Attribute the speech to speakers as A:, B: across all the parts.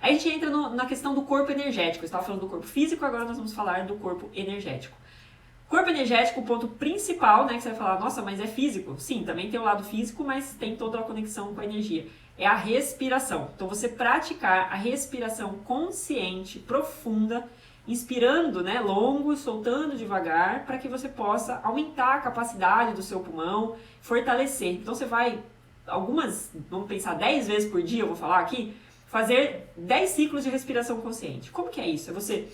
A: Aí a gente entra na questão do corpo energético. Eu estava falando do corpo físico, agora nós vamos falar do corpo energético. Corpo energético, o ponto principal, né, que você vai falar, nossa, mas é físico? Sim, também tem o lado físico, mas tem toda a conexão com a energia. É a respiração. Então, você praticar a respiração consciente, profunda, inspirando, né, longo e soltando devagar, para que você possa aumentar a capacidade do seu pulmão, fortalecer. Então, você vai, vamos pensar 10 vezes por dia, eu vou falar aqui, fazer 10 ciclos de respiração consciente. Como que é isso? É você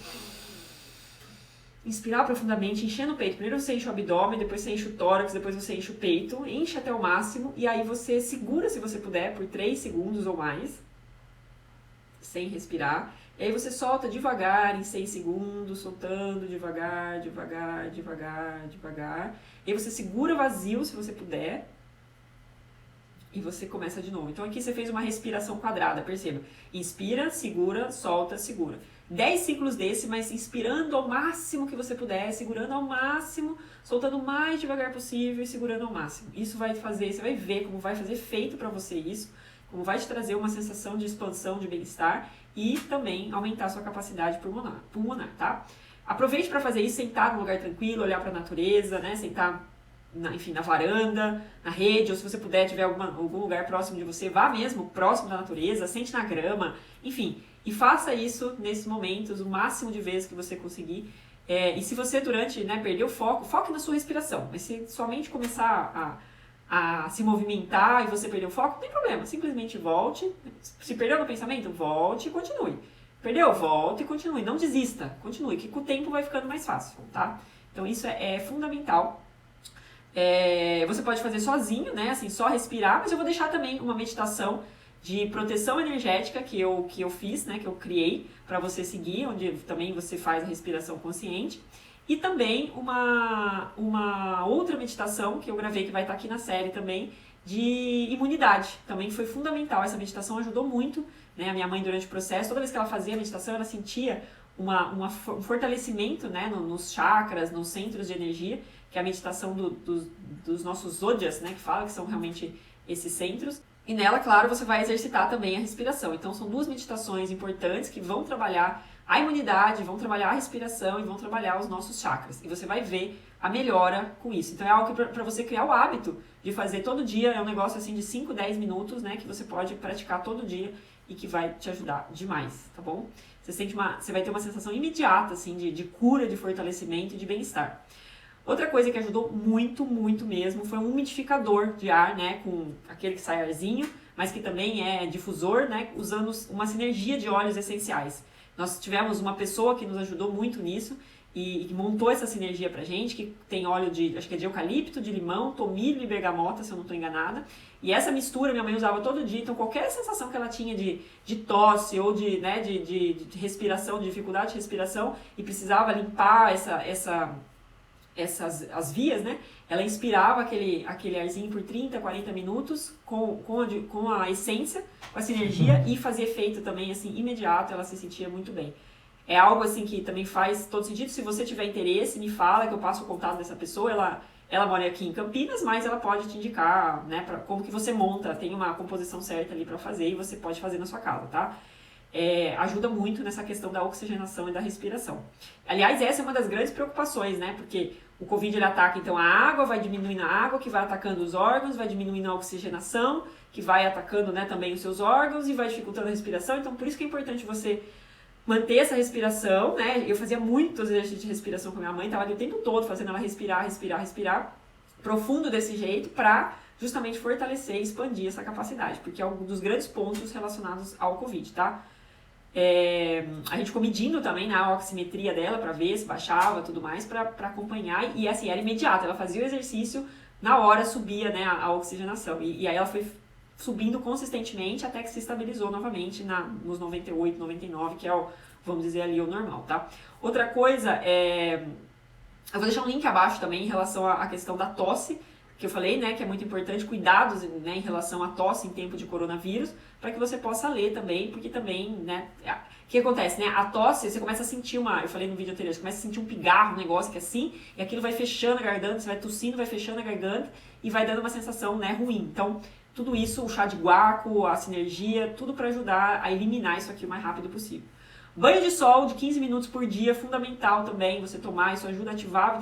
A: inspirar profundamente, enchendo o peito. Primeiro você enche o abdômen, depois você enche o tórax, depois você enche o peito, enche até o máximo, e aí você segura, se você puder, por 3 segundos ou mais, sem respirar. E aí você solta devagar, em 6 segundos, soltando devagar, devagar, devagar, devagar. E aí você segura vazio, se você puder, e você começa de novo. Então aqui você fez uma respiração quadrada, perceba. Inspira, segura, solta, segura. 10 ciclos desse, mas inspirando ao máximo que você puder, segurando ao máximo, soltando o mais devagar possível e segurando ao máximo. Isso vai fazer, você vai ver como vai fazer efeito para você isso, como vai te trazer uma sensação de expansão, de bem-estar e também aumentar a sua capacidade pulmonar, tá? Aproveite para fazer isso sentado num lugar tranquilo, olhar para a natureza, né? Sentar na varanda, na rede, ou se você puder, tiver algum lugar próximo de você, vá mesmo próximo da natureza, sente na grama, enfim, e faça isso nesses momentos, o máximo de vezes que você conseguir. E se você durante, né, perder o foco, foque na sua respiração, mas se somente começar a se movimentar e você perder o foco, não tem problema, simplesmente volte, se perdeu no pensamento, volte e continue. Perdeu? Volte e continue, não desista, continue, que com o tempo vai ficando mais fácil, tá? Então isso é fundamental. Você pode fazer sozinho, né, assim, só respirar, mas eu vou deixar também uma meditação de proteção energética que eu fiz, né, que eu criei para você seguir, onde também você faz a respiração consciente. E também uma outra meditação que eu gravei, que vai estar aqui na série também, de imunidade. Também foi fundamental, essa meditação ajudou muito, né, a minha mãe durante o processo, toda vez que ela fazia a meditação, ela sentia um fortalecimento, né, nos chakras, nos centros de energia, que é a meditação dos nossos zodyas, né, que fala que são realmente esses centros. E nela, claro, você vai exercitar também a respiração. Então, são 2 meditações importantes que vão trabalhar a imunidade, vão trabalhar a respiração e vão trabalhar os nossos chakras. E você vai ver a melhora com isso. Então, é algo que para você criar o hábito de fazer todo dia, é um negócio assim de 5, 10 minutos, né, que você pode praticar todo dia e que vai te ajudar demais, tá bom? Você vai ter uma sensação imediata, assim, de cura, de fortalecimento e de bem-estar. Outra coisa que ajudou muito, muito mesmo, foi um umidificador de ar, né, com aquele que sai arzinho, mas que também é difusor, né, usando uma sinergia de óleos essenciais. Nós tivemos uma pessoa que nos ajudou muito nisso e montou essa sinergia pra gente, que tem óleo acho que é de eucalipto, de limão, tomilho e bergamota, se eu não estou enganada. E essa mistura minha mãe usava todo dia, então qualquer sensação que ela tinha de tosse ou de respiração, de dificuldade de respiração, e precisava limpar as vias, né? Ela inspirava aquele arzinho por 30, 40 minutos com a essência, com a sinergia e fazia efeito também, assim, imediato, ela se sentia muito bem. É algo, assim, que também faz todo sentido. Se você tiver interesse, me fala que eu passo o contato dessa pessoa. Ela mora aqui em Campinas, mas ela pode te indicar, né, como que você monta, tem uma composição certa ali para fazer e você pode fazer na sua casa, tá? Ajuda muito nessa questão da oxigenação e da respiração. Aliás, essa é uma das grandes preocupações, né? Porque o Covid ele ataca então a água, vai diminuindo a água, que vai atacando os órgãos, vai diminuindo a oxigenação, que vai atacando, né, também os seus órgãos e vai dificultando a respiração. Então, por isso que é importante você manter essa respiração, né? Eu fazia muitos exercícios de respiração com a minha mãe, estava ali o tempo todo fazendo ela respirar profundo desse jeito para justamente fortalecer e expandir essa capacidade, porque é um dos grandes pontos relacionados ao Covid, tá? A gente ficou medindo também, né, a oximetria dela para ver se baixava tudo mais, para acompanhar, e assim, era imediato, ela fazia o exercício, na hora subia, né, a oxigenação, e aí ela foi subindo consistentemente até que se estabilizou novamente nos 98, 99, que é vamos dizer ali, o normal, tá? Outra coisa eu vou deixar um link abaixo também em relação à questão da tosse, que eu falei, né, que é muito importante, cuidados, né, em relação à tosse em tempo de coronavírus, para que você possa ler também, porque também, né, o que acontece, né, a tosse, você começa a sentir eu falei no vídeo anterior, você começa a sentir um pigarro, um negócio que é assim, e aquilo vai fechando a garganta, você vai tossindo, vai fechando a garganta, e vai dando uma sensação, né, ruim. Então, tudo isso, o chá de guaco, a sinergia, tudo para ajudar a eliminar isso aqui o mais rápido possível. Banho de sol de 15 minutos por dia, fundamental também você tomar, isso ajuda a ativar a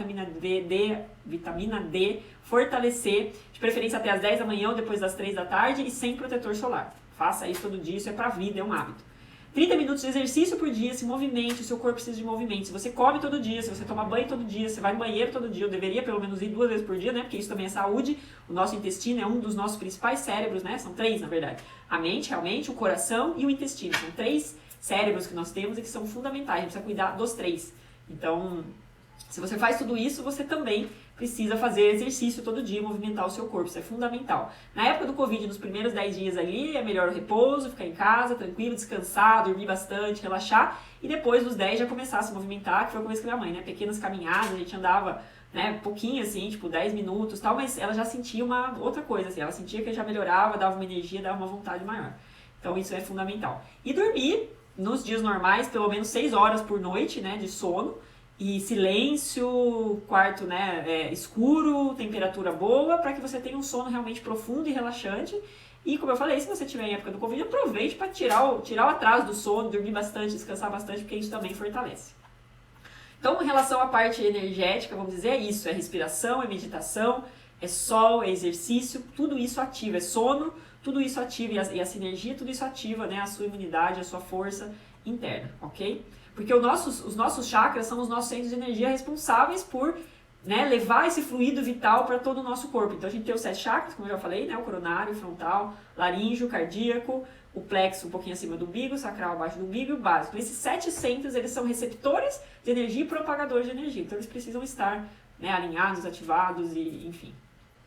A: vitamina D, fortalecer, de preferência até as 10 da manhã ou depois das 3 da tarde e sem protetor solar. Faça isso todo dia, isso é pra vida, é um hábito. 30 minutos de exercício por dia, se movimente, o seu corpo precisa de movimento. Se você come todo dia, se você toma banho todo dia, se vai no banheiro todo dia, eu deveria pelo menos ir 2 vezes por dia, né? Porque isso também é saúde. O nosso intestino é um dos nossos principais cérebros, né? São 3, na verdade. A mente, realmente, o coração e o intestino. São 3 cérebros que nós temos e que são fundamentais. A gente precisa cuidar dos 3. Então, se você faz tudo isso, você também precisa fazer exercício todo dia, movimentar o seu corpo, isso é fundamental. Na época do Covid, nos primeiros 10 dias ali, é melhor o repouso, ficar em casa, tranquilo, descansar, dormir bastante, relaxar, e depois dos 10 já começar a se movimentar, que foi o que eu com a minha mãe, né? Pequenas caminhadas, a gente andava, né, pouquinho assim, tipo 10 minutos e tal, mas ela já sentia uma outra coisa, assim, ela sentia que já melhorava, dava uma energia, dava uma vontade maior. Então isso é fundamental. E dormir, nos dias normais, pelo menos 6 horas por noite, né, de sono, e silêncio, quarto, né, escuro, temperatura boa, para que você tenha um sono realmente profundo e relaxante. E como eu falei, se você tiver em época do Covid, aproveite para tirar o atraso do sono, dormir bastante, descansar bastante, porque isso também fortalece. Então, em relação à parte energética, vamos dizer, é isso, é respiração, é meditação, é sol, é exercício, tudo isso ativa, é sono, tudo isso ativa, e a sinergia, tudo isso ativa, né, a sua imunidade, a sua força interna, ok? Porque os nossos chakras são os nossos centros de energia responsáveis por, né, levar esse fluido vital para todo o nosso corpo. Então a gente tem os 7 chakras, como eu já falei, né, o coronário, o frontal, laríngeo, cardíaco, o plexo um pouquinho acima do umbigo, sacral abaixo do umbigo e o básico. Esses 7 centros, eles são receptores de energia e propagadores de energia. Então eles precisam estar, né, alinhados, ativados e enfim.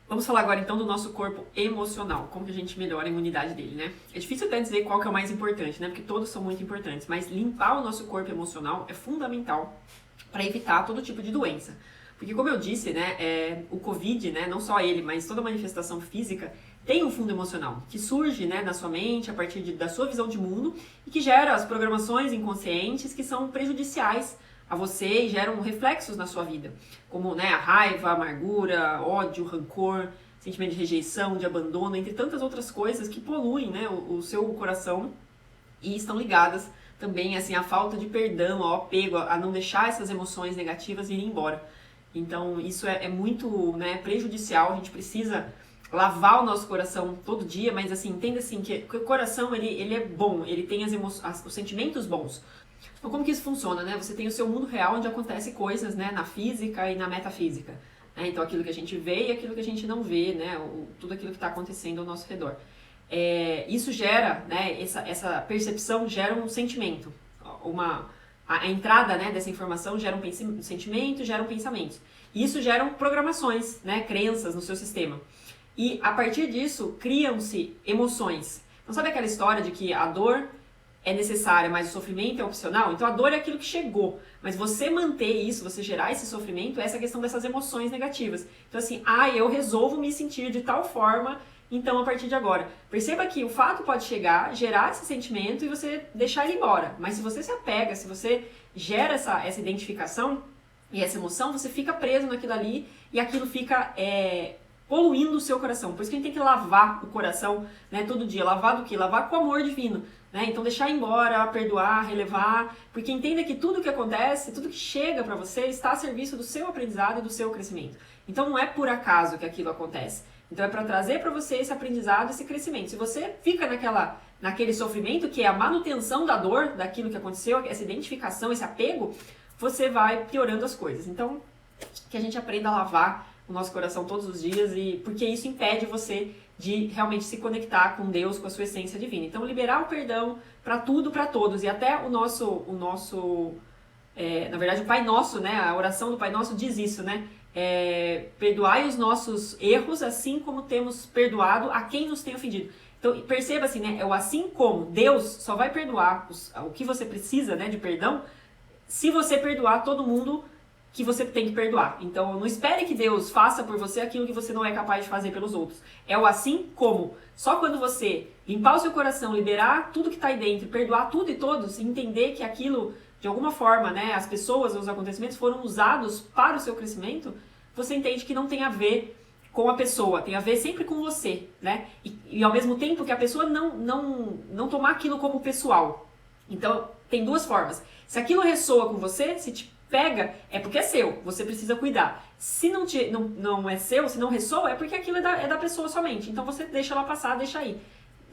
A: Vamos falar agora então do nosso corpo emocional, como que a gente melhora a imunidade dele, né? É difícil até dizer qual que é o mais importante, né? Porque todos são muito importantes, mas limpar o nosso corpo emocional é fundamental para evitar todo tipo de doença. Porque como eu disse, né, o Covid, né, não só ele, mas toda manifestação física tem um fundo emocional, que surge, né, na sua mente, a partir da sua visão de mundo, e que gera as programações inconscientes que são prejudiciais a você e geram reflexos na sua vida, como, né, a raiva, a amargura, ódio, rancor, sentimento de rejeição, de abandono, entre tantas outras coisas que poluem, né, o seu coração e estão ligadas também assim, à falta de perdão, ao apego, a não deixar essas emoções negativas irem embora. Então isso é muito, né, prejudicial, a gente precisa lavar o nosso coração todo dia, mas assim, entenda assim, que o coração ele é bom, ele tem os sentimentos bons. Então, como que isso funciona, né? Você tem o seu mundo real onde acontecem coisas, né, na física e na metafísica. Né? Então, aquilo que a gente vê e aquilo que a gente não vê, né? Tudo aquilo que está acontecendo ao nosso redor. Isso gera, né, essa percepção gera um sentimento. A entrada, né, dessa informação gera um sentimento, gera um pensamento. E isso geram programações, né, crenças no seu sistema. E, a partir disso, criam-se emoções. Então, sabe aquela história de que a dor é necessária, mas o sofrimento é opcional? Então a dor é aquilo que chegou, mas você manter isso, você gerar esse sofrimento, é essa questão dessas emoções negativas. Então assim, eu resolvo me sentir de tal forma, então a partir de agora. Perceba que o fato pode chegar, gerar esse sentimento e você deixar ele embora, mas se você se apega, se você gera essa identificação e essa emoção, você fica preso naquilo ali e aquilo fica poluindo o seu coração. Por isso que a gente tem que lavar o coração, né, todo dia. Lavar do quê? Lavar com o amor divino. Né? Então deixar embora, perdoar, relevar, porque entenda que tudo que acontece, tudo que chega para você está a serviço do seu aprendizado e do seu crescimento. Então não é por acaso que aquilo acontece. Então é para trazer para você esse aprendizado, esse crescimento. Se você fica naquele sofrimento, que é a manutenção da dor, daquilo que aconteceu, essa identificação, esse apego, você vai piorando as coisas. Então que a gente aprenda a lavar o nosso coração todos os dias, porque isso impede você de realmente se conectar com Deus, com a sua essência divina. Então, liberar o perdão para tudo, para todos. E até na verdade, o Pai Nosso, né? A oração do Pai Nosso diz isso, né? Perdoai os nossos erros, assim como temos perdoado a quem nos tem ofendido. Então, perceba assim, né? Assim como Deus só vai perdoar o que você precisa, né, de perdão, se você perdoar todo mundo que você tem que perdoar. Então, não espere que Deus faça por você aquilo que você não é capaz de fazer pelos outros. É o assim como. Só quando você limpar o seu coração, liberar tudo que está aí dentro, perdoar tudo e todos, e entender que aquilo, de alguma forma, né, as pessoas, os acontecimentos foram usados para o seu crescimento, você entende que não tem a ver com a pessoa, tem a ver sempre com você, né? E ao mesmo tempo que a pessoa não tomar aquilo como pessoal. Então, tem duas formas. Se aquilo ressoa com você, se te pega, é porque é seu, você precisa cuidar. Se não é seu, se não ressoa, é porque aquilo é da pessoa somente. Então você deixa ela passar, deixa aí.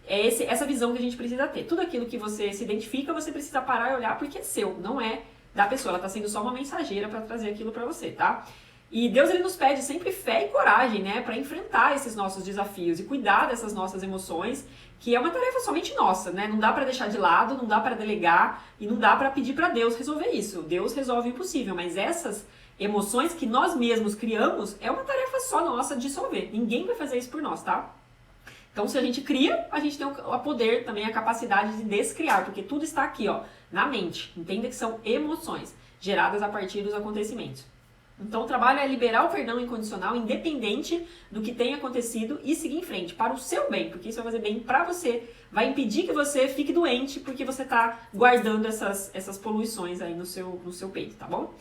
A: É essa visão que a gente precisa ter. Tudo aquilo que você se identifica, você precisa parar e olhar porque é seu, não é da pessoa. Ela está sendo só uma mensageira para trazer aquilo para você, tá? E Deus, ele nos pede sempre fé e coragem, né, para enfrentar esses nossos desafios e cuidar dessas nossas emoções, que é uma tarefa somente nossa, né? Não dá para deixar de lado, não dá para delegar e não dá para pedir para Deus resolver isso. Deus resolve o impossível, mas essas emoções que nós mesmos criamos é uma tarefa só nossa de dissolver. Ninguém vai fazer isso por nós, tá? Então, se a gente cria, a gente tem o poder, também a capacidade de descriar, porque tudo está aqui, ó, na mente. Entenda que são emoções geradas a partir dos acontecimentos. Então, o trabalho é liberar o perdão incondicional, independente do que tenha acontecido, e seguir em frente, para o seu bem, porque isso vai fazer bem para você, vai impedir que você fique doente, porque você está guardando essas poluições aí no seu peito, tá bom?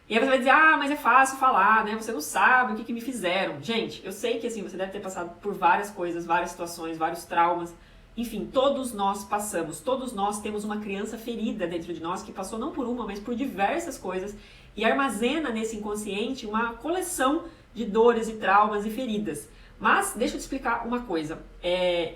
A: E aí você vai dizer, mas é fácil falar, né? Você não sabe o que me fizeram. Gente, eu sei que assim, você deve ter passado por várias coisas, várias situações, vários traumas. Enfim, todos nós passamos, todos nós temos uma criança ferida dentro de nós que passou não por uma, mas por diversas coisas e armazena nesse inconsciente uma coleção de dores e traumas e feridas. Mas, deixa eu te explicar uma coisa.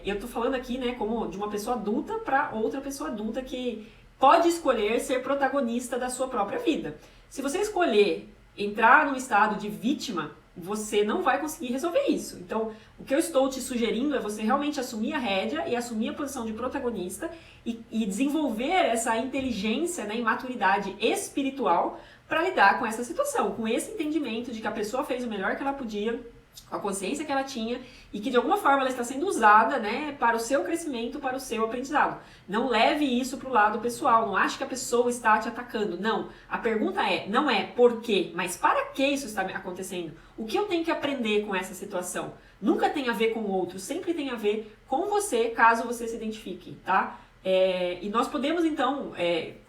A: Eu tô falando aqui, né, como de uma pessoa adulta para outra pessoa adulta que pode escolher ser protagonista da sua própria vida. Se você escolher entrar num estado de vítima, você não vai conseguir resolver isso. Então, o que eu estou te sugerindo é você realmente assumir a rédea e assumir a posição de protagonista e desenvolver essa inteligência, né, e maturidade espiritual para lidar com essa situação, com esse entendimento de que a pessoa fez o melhor que ela podia, com a consciência que ela tinha e que de alguma forma ela está sendo usada, né, para o seu crescimento, para o seu aprendizado. Não leve isso para o lado pessoal, não ache que a pessoa está te atacando. Não, a pergunta não é por quê, mas para que isso está acontecendo? O que eu tenho que aprender com essa situação? Nunca tem a ver com o outro, sempre tem a ver com você, caso você se identifique, tá? E nós podemos então,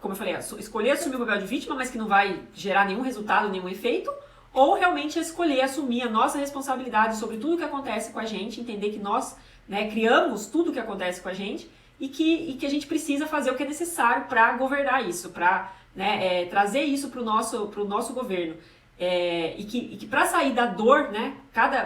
A: como eu falei, escolher assumir o papel de vítima, mas que não vai gerar nenhum resultado, nenhum efeito, ou realmente escolher assumir a nossa responsabilidade sobre tudo que acontece com a gente, entender que nós, né, criamos tudo que acontece com a gente e que a gente precisa fazer o que é necessário para governar isso, para, né, trazer isso para o nosso governo. E que para sair da dor, né,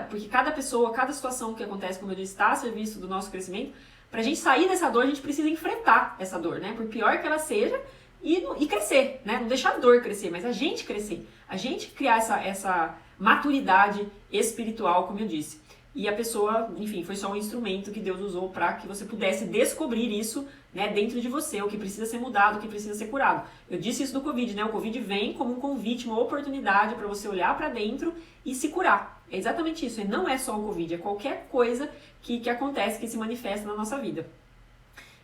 A: porque cada pessoa, cada situação que acontece, como eu disse, está a serviço do nosso crescimento, para a gente sair dessa dor, a gente precisa enfrentar essa dor, né, por pior que ela seja, e crescer, né? Não deixar a dor crescer, mas a gente crescer. A gente criar essa maturidade espiritual, como eu disse. E a pessoa, enfim, foi só um instrumento que Deus usou para que você pudesse descobrir isso, né, dentro de você, o que precisa ser mudado, o que precisa ser curado. Eu disse isso do Covid, né? O Covid vem como um convite, uma oportunidade para você olhar para dentro e se curar. É exatamente isso. E não é só o Covid, é qualquer coisa que acontece, que se manifesta na nossa vida.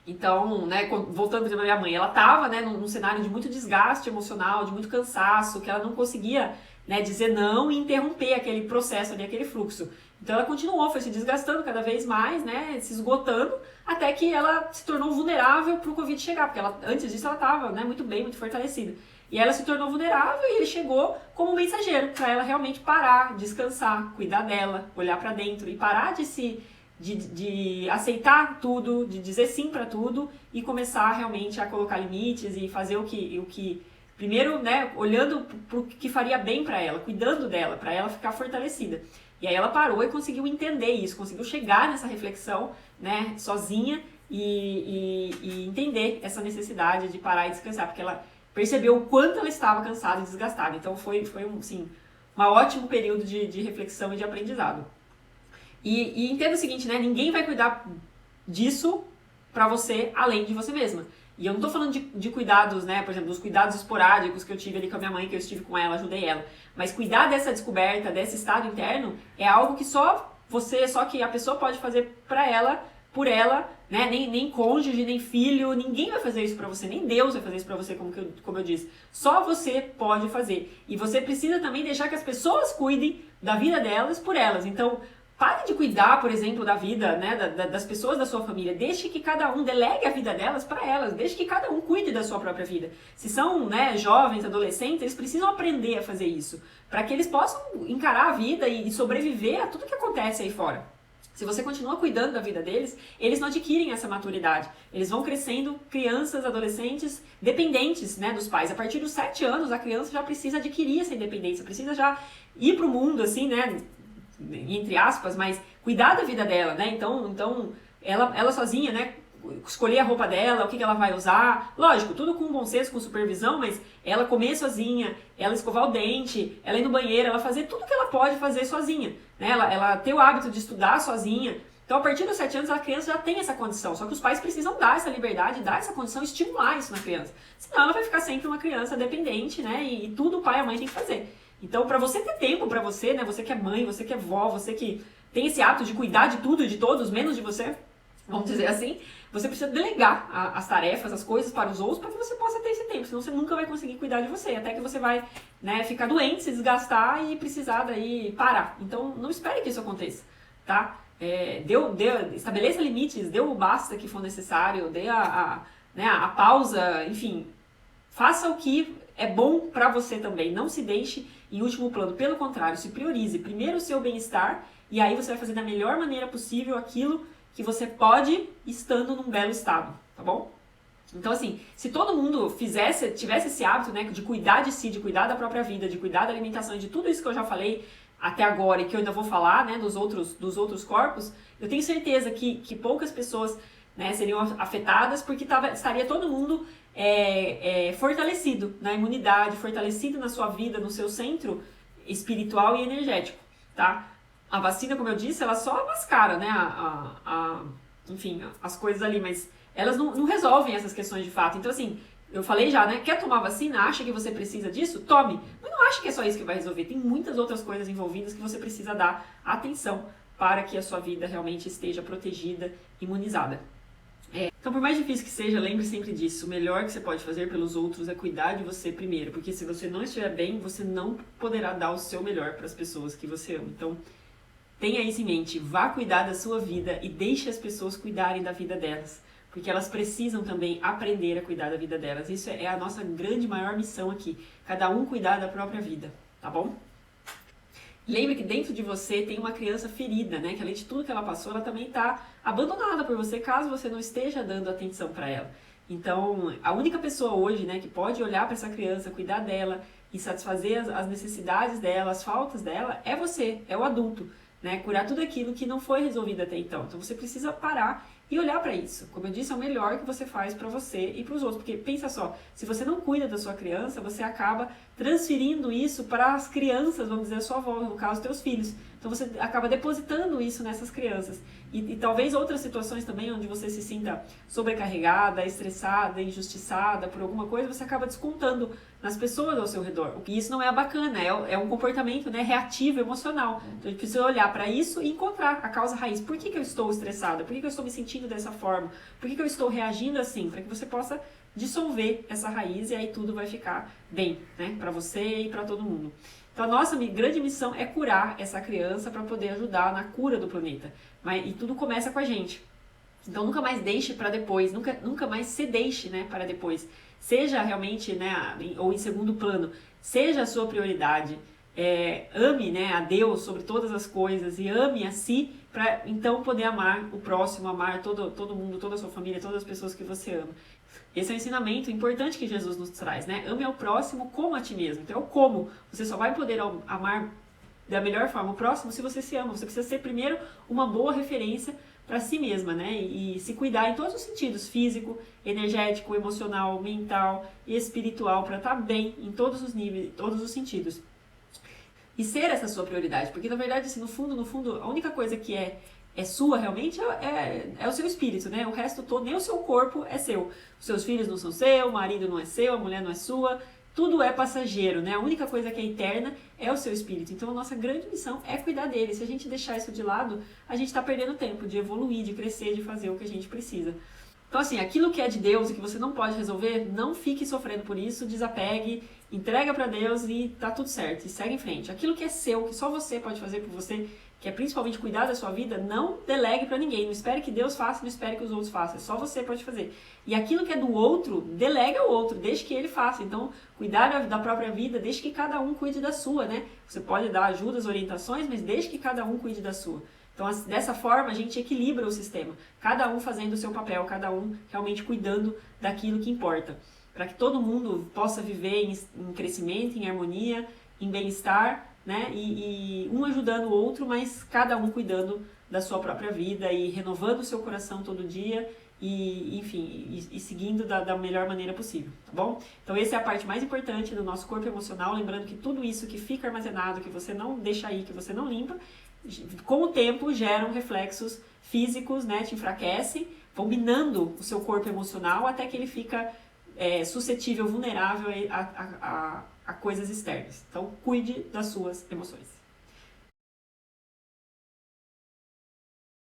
A: Então, né, voltando, por exemplo, a minha mãe, ela estava, né, num cenário de muito desgaste emocional, de muito cansaço, que ela não conseguia, né, dizer não e interromper aquele processo ali, aquele fluxo. Então ela continuou, foi se desgastando cada vez mais, né, se esgotando, até que ela se tornou vulnerável para o Covid chegar, porque antes disso ela estava, né, muito bem, muito fortalecida. E ela se tornou vulnerável e ele chegou como um mensageiro, para ela realmente parar, descansar, cuidar dela, olhar para dentro e parar de aceitar tudo, de dizer sim para tudo e começar realmente a colocar limites e fazer o que primeiro, né, olhando para o que faria bem para ela, cuidando dela, para ela ficar fortalecida. E aí ela parou e conseguiu entender isso, conseguiu chegar nessa reflexão, né, sozinha e entender essa necessidade de parar e descansar, porque ela percebeu o quanto ela estava cansada e desgastada. Então foi assim, um ótimo período de reflexão e de aprendizado. E entenda o seguinte, né? Ninguém vai cuidar disso pra você além de você mesma. E eu não tô falando de cuidados, né? Por exemplo, dos cuidados esporádicos que eu tive ali com a minha mãe, que eu estive com ela, ajudei ela. Mas cuidar dessa descoberta, desse estado interno, é algo que só que a pessoa pode fazer pra ela, por ela, né? Nem cônjuge, nem filho, ninguém vai fazer isso pra você, nem Deus vai fazer isso pra você, como eu disse. Só você pode fazer. E você precisa também deixar que as pessoas cuidem da vida delas por elas. Então, Pare de cuidar, por exemplo, da vida, né, das pessoas da sua família. Deixe que cada um delegue a vida delas para elas. Deixe que cada um cuide da sua própria vida. Se são, né, jovens, adolescentes, eles precisam aprender a fazer isso para que eles possam encarar a vida e sobreviver a tudo que acontece aí fora. Se você continua cuidando da vida deles, eles não adquirem essa maturidade. Eles vão crescendo crianças, adolescentes, dependentes, né, dos pais. A partir dos 7 anos, a criança já precisa adquirir essa independência, precisa já ir para o mundo, assim, né, entre aspas, mas cuidar da vida dela, né? Então ela sozinha, né? Escolher a roupa dela, o que ela vai usar. Lógico, tudo com bom senso, com supervisão, mas ela comer sozinha, ela escovar o dente, ela ir no banheiro, ela fazer tudo que ela pode fazer sozinha, né? Ela ter o hábito de estudar sozinha. Então, a partir dos 7 anos, a criança já tem essa condição. Só que os pais precisam dar essa liberdade, dar essa condição, estimular isso na criança. Senão, ela vai ficar sempre uma criança dependente, né? E tudo o pai e a mãe tem que fazer. Então, para você ter tempo para você, né? Você que é mãe, você que é vó, você que tem esse hábito de cuidar de tudo e de todos, menos de você, vamos dizer assim, você precisa delegar as tarefas, as coisas para os outros para que você possa ter esse tempo. Senão você nunca vai conseguir cuidar de você, até que você vai, né, ficar doente, se desgastar e precisar daí parar. Então, não espere que isso aconteça, tá? Estabeleça limites, dê o basta que for necessário, dê a pausa, enfim, faça o que é bom para você também. Não se deixe em último plano. Pelo contrário, se priorize primeiro o seu bem-estar e aí você vai fazer da melhor maneira possível aquilo que você pode estando num belo estado, tá bom? Então, assim, se todo mundo tivesse esse hábito, né, de cuidar de si, de cuidar da própria vida, de cuidar da alimentação e de tudo isso que eu já falei até agora e que eu ainda vou falar, né, dos outros corpos, eu tenho certeza que poucas pessoas, né, seriam afetadas porque estaria todo mundo fortalecido na imunidade, fortalecido na sua vida, no seu centro espiritual e energético, tá? A vacina, como eu disse, ela só mascara, né, enfim, as coisas ali, mas elas não resolvem essas questões de fato. Então, assim, eu falei já, né, quer tomar vacina, acha que você precisa disso? Tome! Mas não acha que é só isso que vai resolver. Tem muitas outras coisas envolvidas que você precisa dar atenção para que a sua vida realmente esteja protegida, imunizada. Então, por mais difícil que seja, lembre sempre disso. O melhor que você pode fazer pelos outros é cuidar de você primeiro. Porque se você não estiver bem, você não poderá dar o seu melhor para as pessoas que você ama. Então, tenha isso em mente. Vá cuidar da sua vida e deixe as pessoas cuidarem da vida delas. Porque elas precisam também aprender a cuidar da vida delas. Isso é a nossa grande, maior missão aqui. Cada um cuidar da própria vida, tá bom? Lembre que dentro de você tem uma criança ferida, né? Que além de tudo que ela passou, ela também está abandonada por você, caso você não esteja dando atenção para ela. Então, a única pessoa hoje, né, que pode olhar para essa criança, cuidar dela e satisfazer as necessidades dela, as faltas dela, é você, é o adulto, né? Curar tudo aquilo que não foi resolvido até então. Então, você precisa parar e olhar para isso. Como eu disse, é o melhor que você faz para você e para os outros. Porque pensa só, se você não cuida da sua criança, você acaba transferindo isso para as crianças, vamos dizer, a sua avó, no caso, teus filhos. Então você acaba depositando isso nessas crianças. E talvez outras situações também, onde você se sinta sobrecarregada, estressada, injustiçada por alguma coisa, você acaba descontando nas pessoas ao seu redor. E isso não é bacana, é um comportamento, né, reativo, emocional. Então a gente precisa olhar para isso e encontrar a causa raiz. Por que eu estou estressada? Por que eu estou me sentindo dessa forma? Por que eu estou reagindo assim? Para que você possa dissolver essa raiz e aí tudo vai ficar bem, né, para você e para todo mundo. Então a nossa grande missão é curar essa criança para poder ajudar na cura do planeta. E tudo começa com a gente. Então nunca mais deixe para depois, nunca mais se deixe, né, para depois. Seja realmente, né, ou em segundo plano, seja a sua prioridade. Ame, né, a Deus sobre todas as coisas e ame a si para então poder amar o próximo, amar todo mundo, toda a sua família, todas as pessoas que você ama. Esse é um ensinamento importante que Jesus nos traz, né? Ame ao próximo como a ti mesmo. Então, como você só vai poder amar da melhor forma o próximo se você se ama. Você precisa ser primeiro uma boa referência para si mesma, né? E se cuidar em todos os sentidos, físico, energético, emocional, mental e espiritual, para estar bem em todos os níveis, todos os sentidos. E ser essa sua prioridade, porque na verdade, assim, no fundo, a única coisa que é sua realmente é o seu espírito, né? O resto todo, nem o seu corpo é seu. Os seus filhos não são seu, o marido não é seu, a mulher não é sua, tudo é passageiro, né? A única coisa que é eterna é o seu espírito. Então a nossa grande missão é cuidar dele. Se a gente deixar isso de lado, a gente está perdendo tempo de evoluir, de crescer, de fazer o que a gente precisa. Então assim, aquilo que é de Deus e que você não pode resolver, não fique sofrendo por isso, desapegue, entrega para Deus e tá tudo certo, e segue em frente. Aquilo que é seu, que só você pode fazer por você, que é principalmente cuidar da sua vida, não delegue para ninguém. Não espere que Deus faça, não espere que os outros façam. Só você pode fazer. E aquilo que é do outro, delega ao outro, deixe que ele faça. Então, cuidar da própria vida, deixe que cada um cuide da sua, né? Você pode dar ajudas, orientações, mas deixe que cada um cuide da sua. Então, dessa forma, a gente equilibra o sistema. Cada um fazendo o seu papel, cada um realmente cuidando daquilo que importa. Para que todo mundo possa viver em crescimento, em harmonia, em bem-estar, né? E um ajudando o outro, mas cada um cuidando da sua própria vida e renovando o seu coração todo dia e, enfim, e seguindo da melhor maneira possível, tá bom? Então essa é a parte mais importante do nosso corpo emocional, lembrando que tudo isso que fica armazenado, que você não deixa aí, que você não limpa, com o tempo geram reflexos físicos, né? Te enfraquece, vão minando o seu corpo emocional até que ele fica suscetível, vulnerável a coisas externas. Então, cuide das suas emoções.